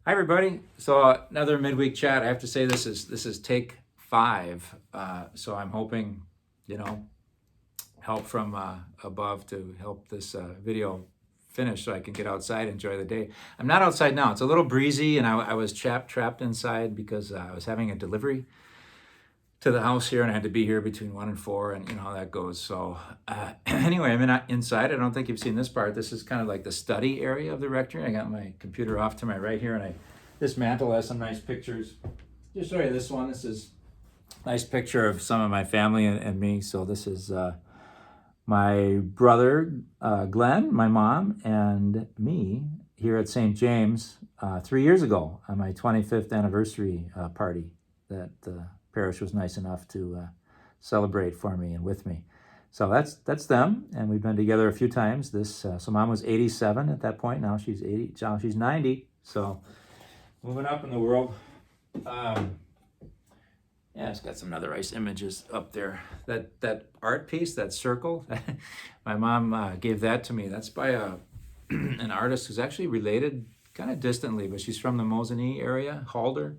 Hi everybody. So another midweek chat. I have to say this is take 5. So I'm hoping, you know, help from above to help this video finish so I can get outside and enjoy the day. I'm not outside now. It's a little breezy, and I was trapped inside because I was having a delivery to the house here, and I had to be here between 1 and 4, and you know how that goes. So anyway, I'm inside. I don't think you've seen this part. This is kind of like the study area of the rectory. I got my computer off to my right here, and this mantle has some nice pictures. Just show you this one. This is a nice picture of some of my family and me. So this is my brother Glenn, my mom, and me here at St. James 3 years ago on my 25th anniversary party that the parish was nice enough to celebrate for me and with me. So that's them, and we've been together a few times. So mom was 87 at that point. Now she's 80. Now she's 90. So moving up in the world. Yeah, it's got some other nice images up there. That art piece, that circle, my mom gave that to me. That's by an artist who's actually related kind of distantly, but she's from the Mosinee area, Halder.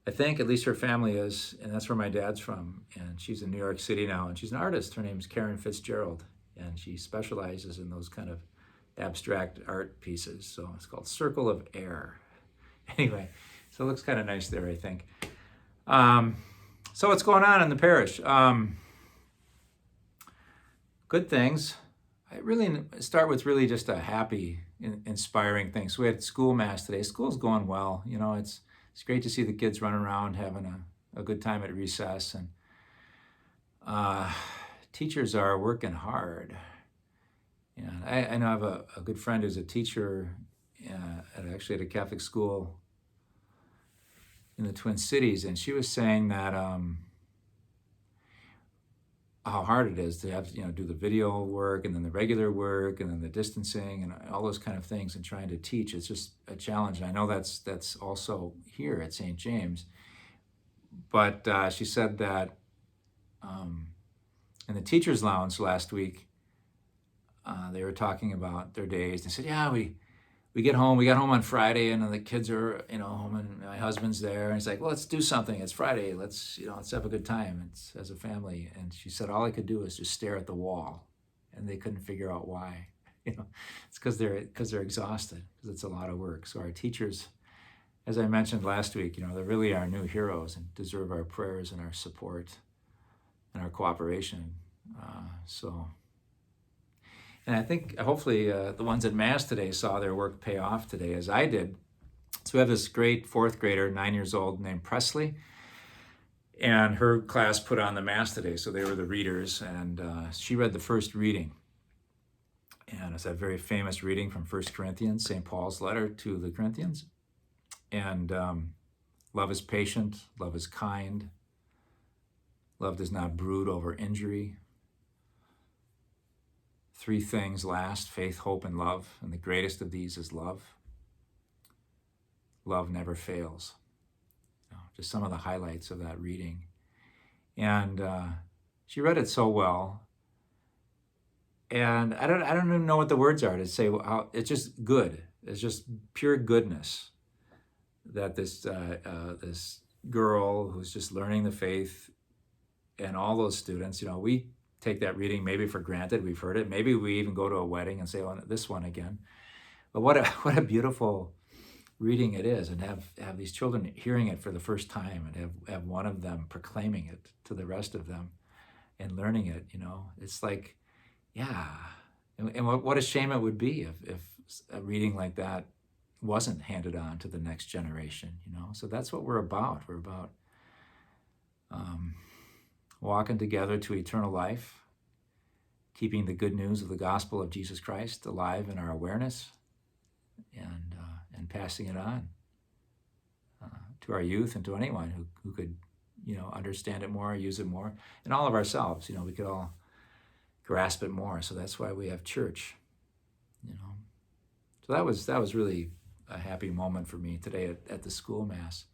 I think at least her family is, and that's where my dad's from. And she's in New York City now, and she's an artist. Her name's Karen Fitzgerald, and she specializes in those kind of abstract art pieces. So it's called Circle of Air. Anyway, so it looks kind of nice there, I think. So what's going on in the parish? Good things. I really start with really just a happy, inspiring thing. So we had school mass today. School's going well. You know, it's great to see the kids running around having a good time at recess, and teachers are working hard. And I know I have a good friend who's a teacher at a Catholic school in the Twin Cities, and she was saying that how hard it is to have do the video work and then the regular work and then the distancing and all those kind of things, and trying to teach. It's just a challenge. And I know that's also here at St. James, but she said that in the teachers' lounge last week, they were talking about their days. They said, "Yeah, we get home. We got home on Friday, and the kids are, home, and my husband's there." And he's like, "Well, let's do something. It's Friday. Let's have a good time. It's as a family." And she said, all I could do was just stare at the wall, and they couldn't figure out why. It's because they're exhausted, because it's a lot of work. So our teachers, as I mentioned last week, they really are new heroes and deserve our prayers and our support and our cooperation. And I think hopefully the ones at Mass today saw their work pay off today, as I did. So we have this great 4th grader, 9 years old, named Presley. And her class put on the Mass today, so they were the readers. And she read the first reading. And it's a very famous reading from 1 Corinthians, St. Paul's letter to the Corinthians. And love is patient, love is kind, love does not brood over injury. 3 things last: faith, hope, and love. And the greatest of these is love. Love never fails. Just some of the highlights of that reading. And she read it so well. And I don't even know what the words are to say how it's just good. It's just pure goodness that this girl who's just learning the faith, and all those students, we take that reading maybe for granted. We've heard it. Maybe we even go to a wedding and say, "Oh, this one again." But what a beautiful reading it is, and have these children hearing it for the first time, and have one of them proclaiming it to the rest of them and learning it. It's like, yeah. And what a shame it would be if a reading like that wasn't handed on to the next generation. So that's what we're about. We're about walking together to eternal life, keeping the good news of the gospel of Jesus Christ alive in our awareness, and passing it on to our youth and to anyone who could, understand it more, use it more, and all of ourselves. We could all grasp it more. So that's why we have church. So that was really a happy moment for me today at the school mass.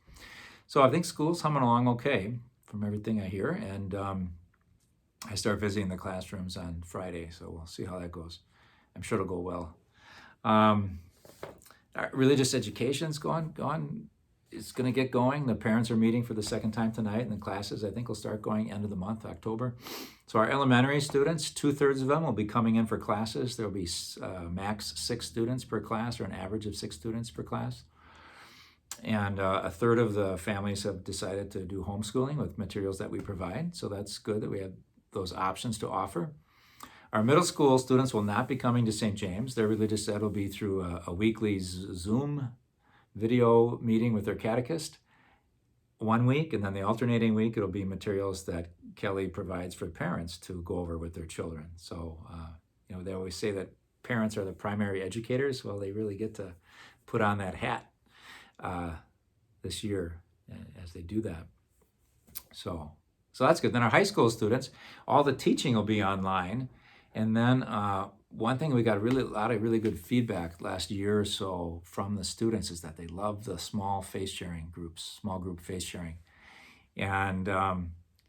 So I think school's humming along okay, from everything I hear, and I start visiting the classrooms on Friday, so we'll see how that goes. I'm sure it'll go well. Religious education's going. It's going to get going. The parents are meeting for the second time tonight, and the classes, I think, will start going end of the month, October. So our elementary students, 2/3 of them will be coming in for classes. There'll be max 6 students per class, or an average of 6 students per class. And a third of the families have decided to do homeschooling with materials that we provide. So that's good that we have those options to offer. Our middle school students will not be coming to St. James. Their religious ed will be through a weekly Zoom video meeting with their catechist 1 week, and then the alternating week it'll be materials that Kelly provides for parents to go over with their children. So they always say that parents are the primary educators. Well, they really get to put on that hat this year as they do that. So that's good. Then our high school students, all the teaching will be online. And then one thing we got a lot of really good feedback last year or so from the students is that they love the small group face sharing. And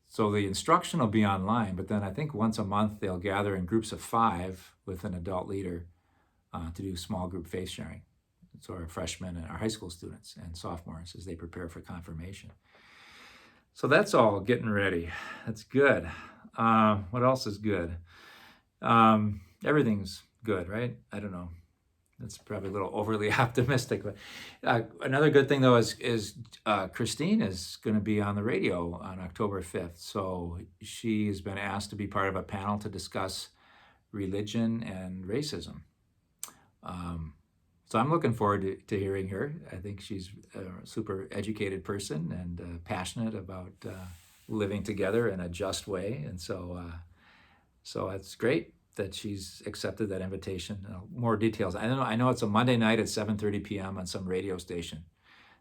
so the instruction will be online, but then I think once a month they'll gather in groups of 5 with an adult leader to do small group face sharing. So our freshmen and our high school students and sophomores as they prepare for confirmation. So that's all getting ready. That's good. What else is good? Everything's good, right? I don't know. That's probably a little overly optimistic. But another good thing, though, is Christine is going to be on the radio on October 5th. So she has been asked to be part of a panel to discuss religion and racism. So I'm looking forward to hearing her. I think she's a super educated person and passionate about living together in a just way. And so it's great that she's accepted that invitation. More details. I know it's a Monday night at 7:30 p.m. on some radio station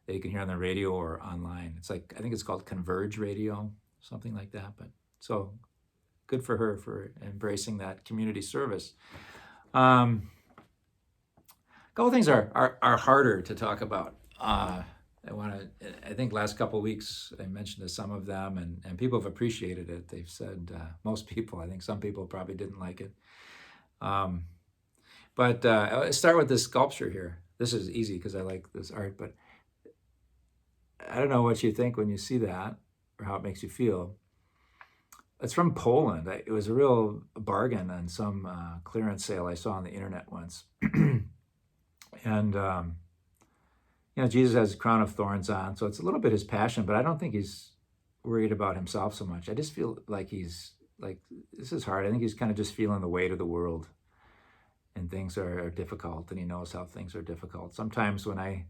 that you can hear on the radio or online. I think it's called Converge Radio, something like that. But so good for her for embracing that community service. A couple things are harder to talk about. I think last couple of weeks I mentioned to some of them, and people have appreciated it. They've said, most people, I think some people probably didn't like it. But I'll start with this sculpture here. This is easy because I like this art, but I don't know what you think when you see that or how it makes you feel. It's from Poland. It was a real bargain on some clearance sale I saw on the internet once. And Jesus has a crown of thorns on, so it's a little bit his passion, but I don't think he's worried about himself so much. I just feel like this is hard. I think he's kind of just feeling the weight of the world, and things are difficult, and he knows how things are difficult. Sometimes when I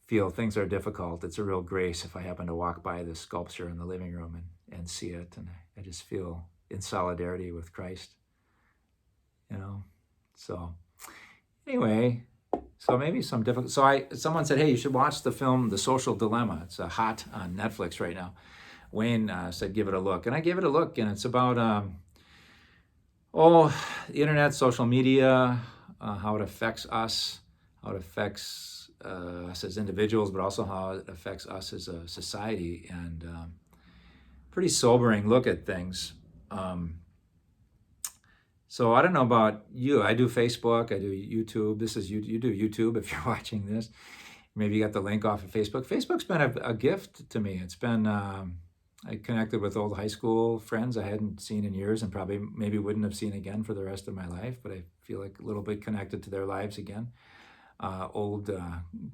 feel things are difficult, it's a real grace if I happen to walk by this sculpture in the living room and see it, and I just feel in solidarity with Christ, So anyway, so maybe some difficult. So someone said, "Hey, you should watch the film The Social Dilemma. It's hot on Netflix right now." Wayne said, "Give it a look," and I gave it a look, and it's about the internet, social media, how it affects us, how it affects us as individuals, but also how it affects us as a society, and pretty sobering look at things. So I don't know about you. I do Facebook. I do YouTube. This is you do YouTube if you're watching this. Maybe you got the link off of Facebook. Facebook's been a gift to me. It's been, I connected with old high school friends I hadn't seen in years and probably maybe wouldn't have seen again for the rest of my life, but I feel like a little bit connected to their lives again. Old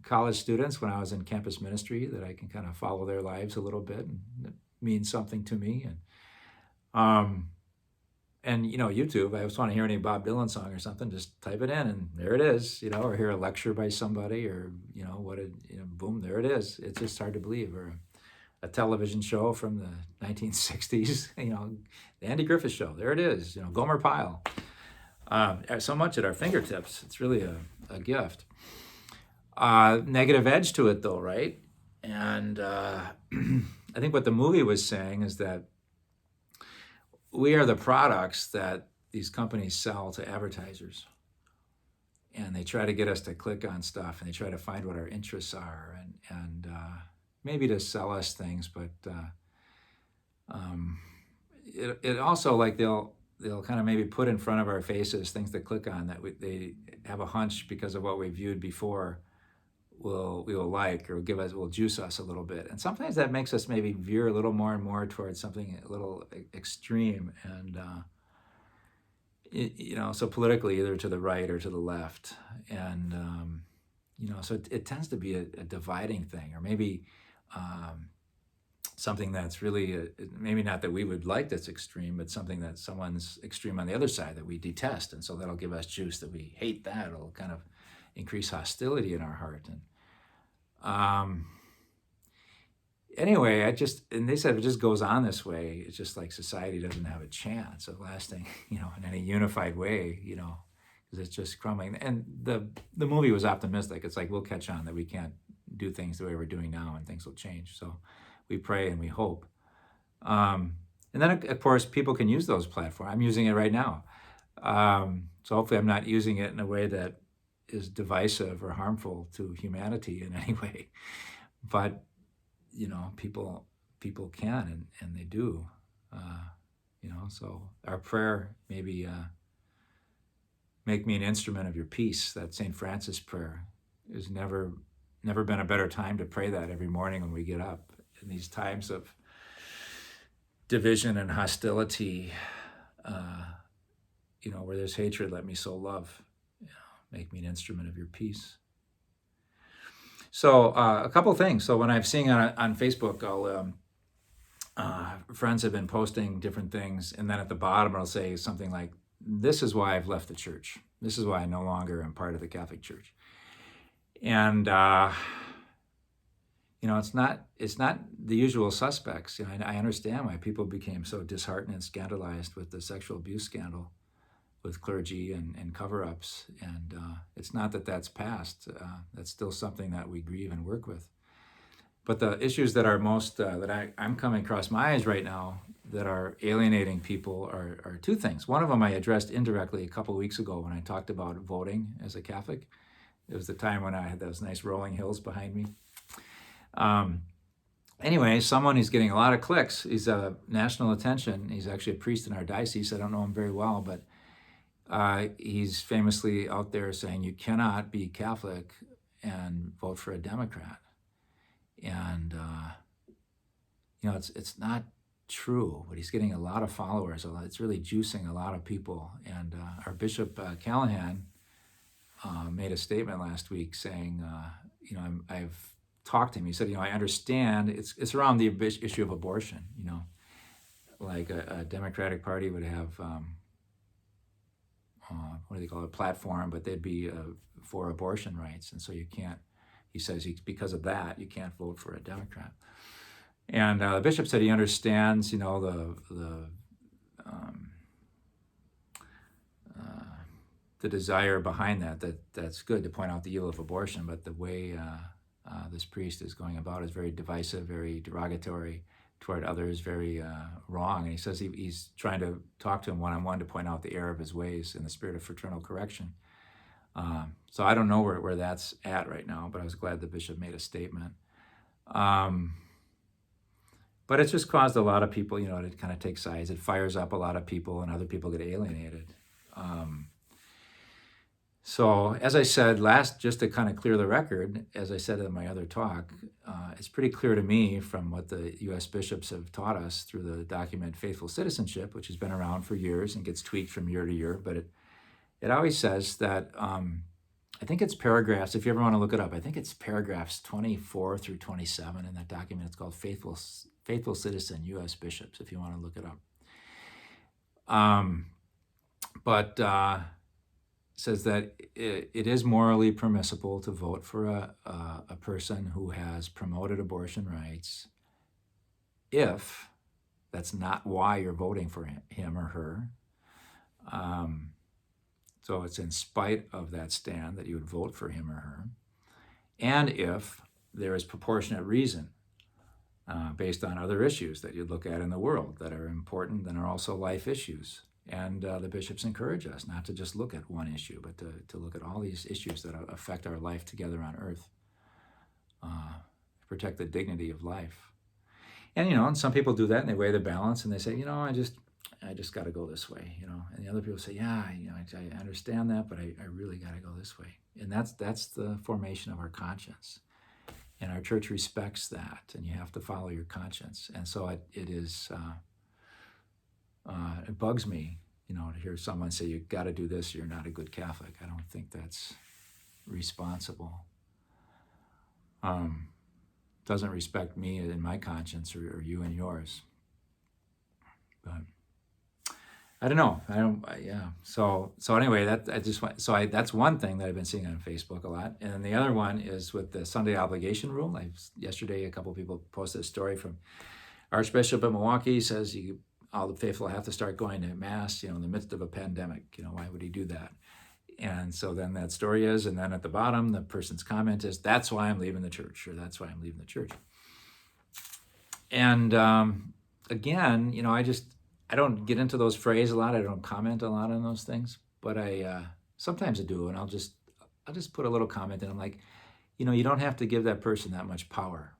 college students when I was in campus ministry that I can kind of follow their lives a little bit, and it means something to me. And YouTube, I just want to hear any Bob Dylan song or something, just type it in and there it is, or hear a lecture by somebody or, boom, there it is. It's just hard to believe. Or a television show from the 1960s, the Andy Griffith Show, there it is, Gomer Pyle. So much at our fingertips. It's really a gift. Negative edge to it though, right? And I think what the movie was saying is that we are the products that these companies sell to advertisers. And they try to get us to click on stuff, and they try to find what our interests are, and maybe to sell us things, but it also, like, they'll kind of maybe put in front of our faces things to click on that they have a hunch because of what we viewed before will like, or will juice us a little bit. And sometimes that makes us maybe veer a little more and more towards something a little extreme. And so politically, either to the right or to the left. And so it tends to be a dividing thing, or maybe something that's really maybe not that we would like that's extreme, but something that someone's extreme on the other side that we detest, and so that'll give us juice that we hate. That it'll kind of increase hostility in our heart. And anyway, and they said it just goes on this way. It's just like society doesn't have a chance of lasting, in any unified way, because it's just crumbling. And the movie was optimistic. It's like, we'll catch on, that we can't do things the way we're doing now, and things will change. So we pray and we hope. And then, of course, people can use those platforms. I'm using it right now. So hopefully I'm not using it in a way that is divisive or harmful to humanity in any way. But, people can, and they do. So our prayer, maybe make me an instrument of your peace, that St. Francis prayer. There's never been a better time to pray that every morning when we get up. In these times of division and hostility, where there's hatred, let me sow love. Make me an instrument of your peace. So a couple things. So when I'm seeing on Facebook, friends have been posting different things, and then at the bottom I'll say something like, "This is why I've left the church. This is why I no longer am part of the Catholic Church." And it's not the usual suspects. I understand why people became so disheartened and scandalized with the sexual abuse scandal with clergy and cover-ups. And it's not that that's past. That's still something that we grieve and work with. But the issues that are most, that I'm coming across my eyes right now that are alienating people are two things. One of them I addressed indirectly a couple of weeks ago when I talked about voting as a Catholic. It was the time when I had those nice rolling hills behind me. Anyway, someone who's getting a lot of clicks, he's a national attention. He's actually a priest in our diocese. I don't know him very well, but he's famously out there saying you cannot be Catholic and vote for a Democrat. And it's not true, but he's getting a lot of followers. It's really juicing a lot of people. And our Bishop Callahan made a statement last week saying, I've talked to him. He said, I understand it's around the issue of abortion. Like a Democratic Party would have, what do they call it, a platform, but they'd be for abortion rights, and so you can't. He says because of that, you can't vote for a Democrat. And the bishop said he understands, the desire behind that's good to point out the evil of abortion, but the way this priest is going about is very divisive, very derogatory toward others, very wrong. And he says he's trying to talk to him one-on-one to point out the error of his ways in the spirit of fraternal correction. So I don't know where that's at right now, but I was glad the bishop made a statement. But it's just caused a lot of people, to kind of take sides. It fires up a lot of people, and other people get alienated. So as I said just to kind of clear the record, as I said in my other talk, it's pretty clear to me from what the U.S. bishops have taught us through the document Faithful Citizenship, which has been around for years and gets tweaked from year to year, but it always says that, I think it's paragraphs, if you ever want to look it up, I think it's paragraphs 24 through 27 in that document. It's called Faithful Citizen, U.S. Bishops, if you want to look it up. But says that it is morally permissible to vote for a person who has promoted abortion rights if that's not why you're voting for him or her. So it's in spite of that stand that you would vote for him or her. And if there is proportionate reason based on other issues that you'd look at in the world that are important and are also life issues. And the bishops encourage us not to just look at one issue, but to look at all these issues that affect our life together on earth, protect the dignity of life. And, and some people do that and they weigh the balance and they say, I just got to go this way, And the other people say, yeah, I understand that, but I really got to go this way. And that's the formation of our conscience. And our church respects that, and you have to follow your conscience. And so it bugs me, to hear someone say, you got to do this, you're not a good Catholic. I don't think that's responsible. Doesn't respect me in my conscience or you in yours. But I don't know. So anyway, that's one thing that I've been seeing on Facebook a lot. And then the other one is with the Sunday obligation rule. Yesterday, a couple of people posted a story from Archbishop of Milwaukee, says all the faithful have to start going to Mass, in the midst of a pandemic. Why would he do that? And so then that story is, and then at the bottom, the person's comment is, that's why I'm leaving the church, or that's why I'm leaving the church. And again, I don't get into those phrases a lot. I don't comment a lot on those things, but I sometimes I do, and I'll just put a little comment in. I'm like, you don't have to give that person that much power.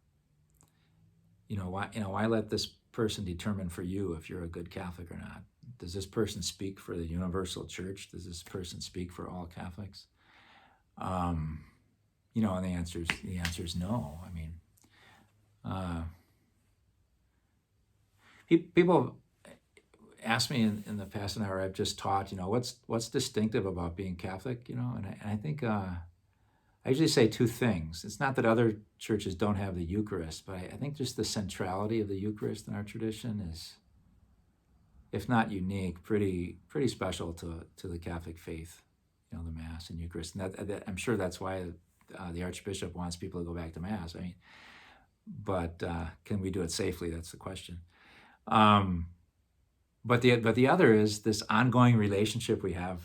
Why let this person determine for you if you're a good Catholic or not? Does this person speak for the universal church? Does this person speak for all Catholics? And the answer is no. I mean, people asked me in the past an hour I've just taught, what's distinctive about being Catholic, and I think I usually say two things. It's not that other churches don't have the Eucharist, but I think just the centrality of the Eucharist in our tradition is, if not unique, pretty special to the Catholic faith, the Mass and Eucharist. And that I'm sure that's why the Archbishop wants people to go back to Mass. I mean, but can we do it safely? That's the question. But the other is this ongoing relationship we have,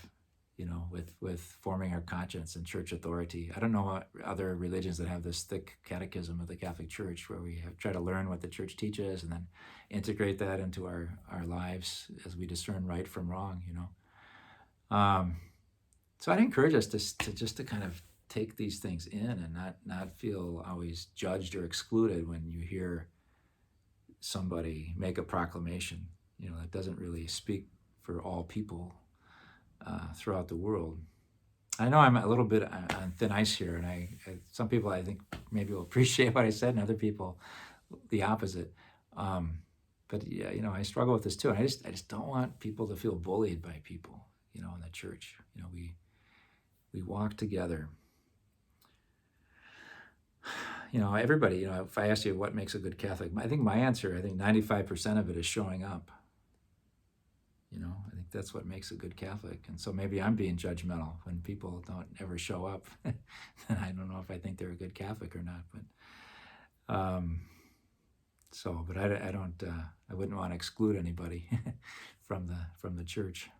with forming our conscience and church authority. I don't know what other religions that have this thick catechism of the Catholic Church, where we try to learn what the church teaches and then integrate that into our lives as we discern right from wrong, So I'd encourage us to kind of take these things in and not feel always judged or excluded when you hear somebody make a proclamation, that doesn't really speak for all people throughout the world. I know I'm a little bit on thin ice here, and some people I think maybe will appreciate what I said, and other people the opposite. But yeah, I struggle with this too. And I just don't want people to feel bullied by people, in the church. We walk together. Everybody. If I ask you what makes a good Catholic, I think 95% of it is showing up. I think that's what makes a good Catholic. And so maybe I'm being judgmental when people don't ever show up. And I don't know if I think they're a good Catholic or not. But I don't. I wouldn't want to exclude anybody from the church.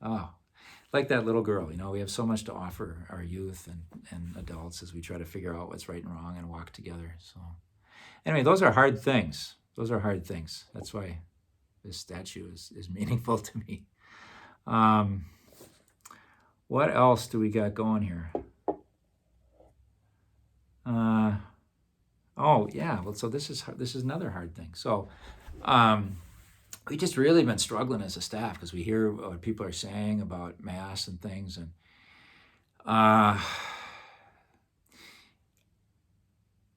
Oh, like that little girl. We have so much to offer our youth and adults as we try to figure out what's right and wrong and walk together. So, anyway, those are hard things. That's why this statue is meaningful to me. What else do we got going here? So this is another hard thing. So we just really been struggling as a staff because we hear what people are saying about Mass and things, and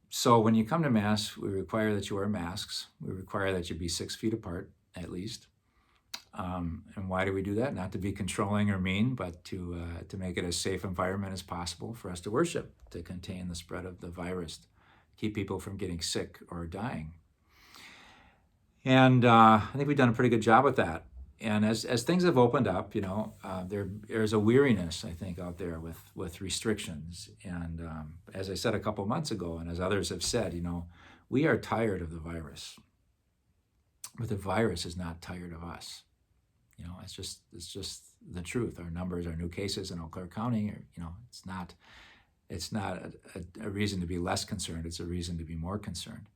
so when you come to Mass, we require that you wear masks. We require that you be 6 feet apart at least. And why do we do that? Not to be controlling or mean, but to make it as safe environment as possible for us to worship, to contain the spread of the virus, keep people from getting sick or dying. And I think we've done a pretty good job with that. And as things have opened up, there's a weariness, I think, out there with restrictions. And as I said a couple months ago, and as others have said, we are tired of the virus. But the virus is not tired of us. It's just the truth. Our numbers, our new cases in Eau Claire County, it's not a reason to be less concerned. It's a reason to be more concerned.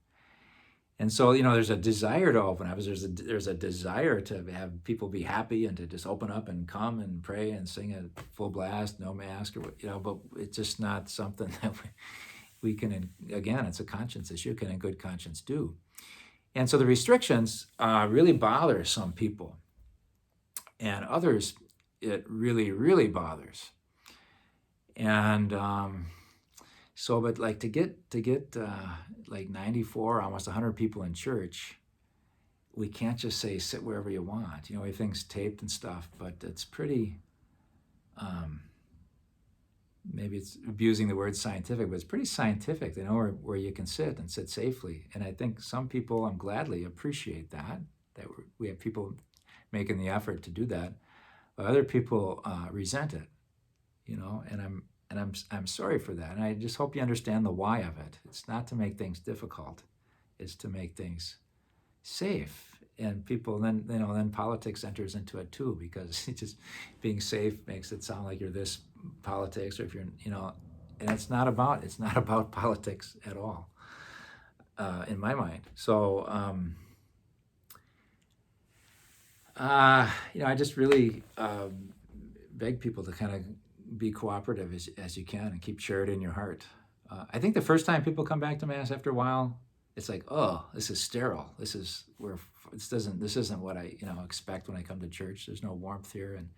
And so, there's a desire to open up. There's a desire to have people be happy and to just open up and come and pray and sing at full blast, no mask, but it's just not something that we can, again, it's a conscience issue, can in good conscience do. And so the restrictions really bother some people, and others it really, really bothers. And so, but like to get like 94, almost 100 people in church, we can't just say sit wherever you want. Everything's taped and stuff, but it's pretty. Maybe it's abusing the word scientific, but it's pretty scientific. They know where you can sit and sit safely. And I think some people, gladly appreciate that we have people making the effort to do that. But other people resent it, and I'm sorry for that. And I just hope you understand the why of it. It's not to make things difficult. It's to make things safe. And people then politics enters into it too, because just being safe makes it sound like you're this politics, or if you're, and it's not about politics at all, in my mind. So, I just really beg people to kind of be cooperative as you can and keep charity in your heart. I think the first time people come back to Mass after a while, it's like, oh, this is sterile. This isn't what I expect when I come to church. There's no warmth here, and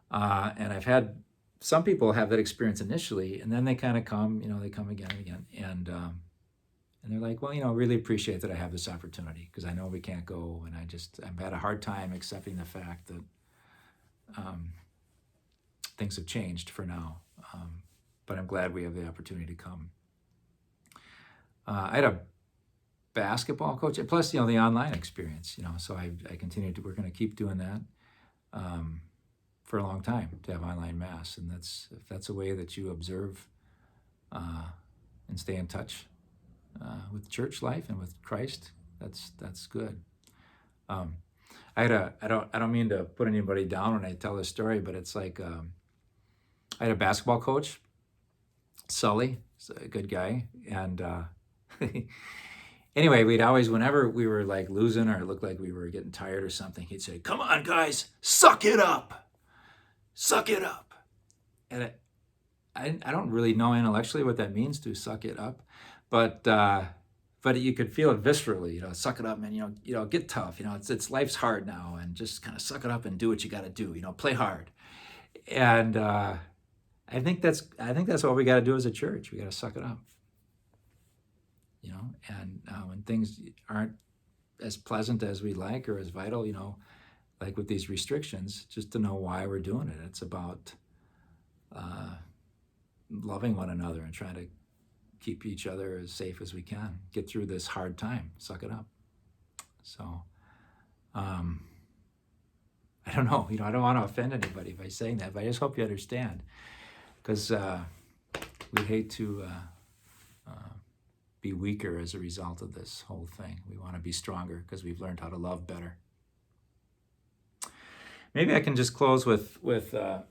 I've had some people have that experience initially, and then they kind of come, they come again and again, and they're like, well, really appreciate that I have this opportunity, because I know we can't go, and I've had a hard time accepting the fact that things have changed for now, but I'm glad we have the opportunity to come. I had a basketball coach, plus the online experience, so I continued to. We're going to keep doing that for a long time, to have online Mass, and if that's a way that you observe and stay in touch with church life and with Christ, that's good. I don't mean to put anybody down when I tell this story, but it's like I had a basketball coach, Sully, he's a good guy, and anyway, we'd always, whenever we were like losing or it looked like we were getting tired or something, he'd say, "Come on, guys, suck it up. Suck it up." And I don't really know intellectually what that means, to suck it up, but you could feel it viscerally, suck it up, man, get tough, it's life's hard now, and just kind of suck it up and do what you got to do, play hard. And I think that's what we got to do as a church. We got to suck it up. And when things aren't as pleasant as we like or as vital, like with these restrictions, just to know why we're doing it. It's about loving one another and trying to keep each other as safe as we can, get through this hard time, suck it up. So, I don't know, I don't want to offend anybody by saying that, but I just hope you understand, because we hate to be weaker as a result of this whole thing. We want to be stronger because we've learned how to love better. Maybe I can just close with a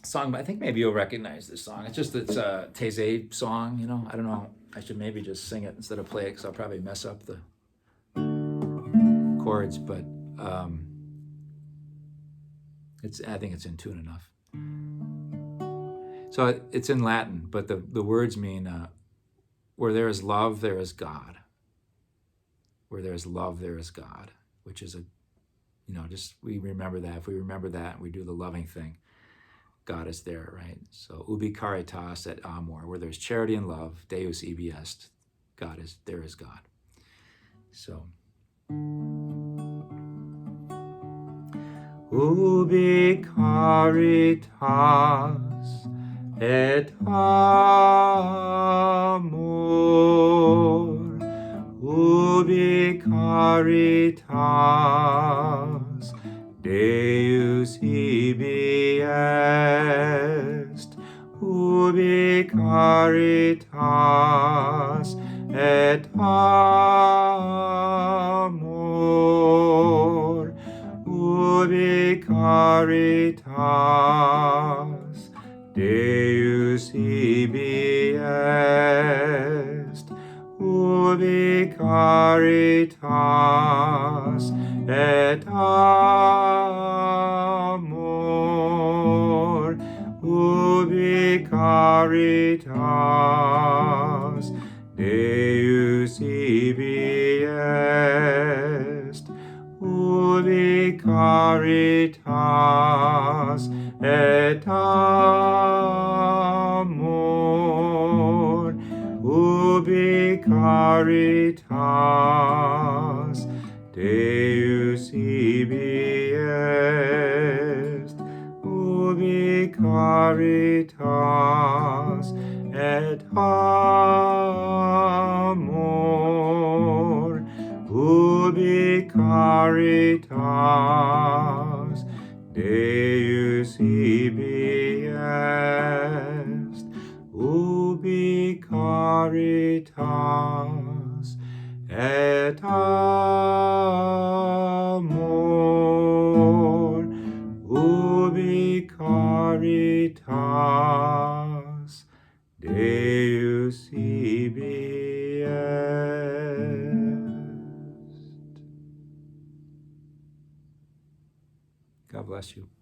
song, but I think maybe you'll recognize this song. It's a Taizé song, I don't know. I should maybe just sing it instead of play it, because I'll probably mess up the chords, but I think it's in tune enough. So it's in Latin, but the words mean, where there is love, there is God. Where there is love, there is God, which is we remember that. If we remember that and we do the loving thing, God is there, right? So, ubi caritas et amor, where there's charity and love, Deus ibi est, there is God. So, ubi caritas et amor, ubi caritas Deus ibi est, ubi caritas et amor, ubi caritas Deus ibi est, ubi caritas et amor, ubi caritas, Deus ibi est. ubi caritas Deus ibi est, ubi caritas et amor, ubi caritas Deus ibi est, ubi caritas et amor, ubi caritas Deus ibi est. God bless you.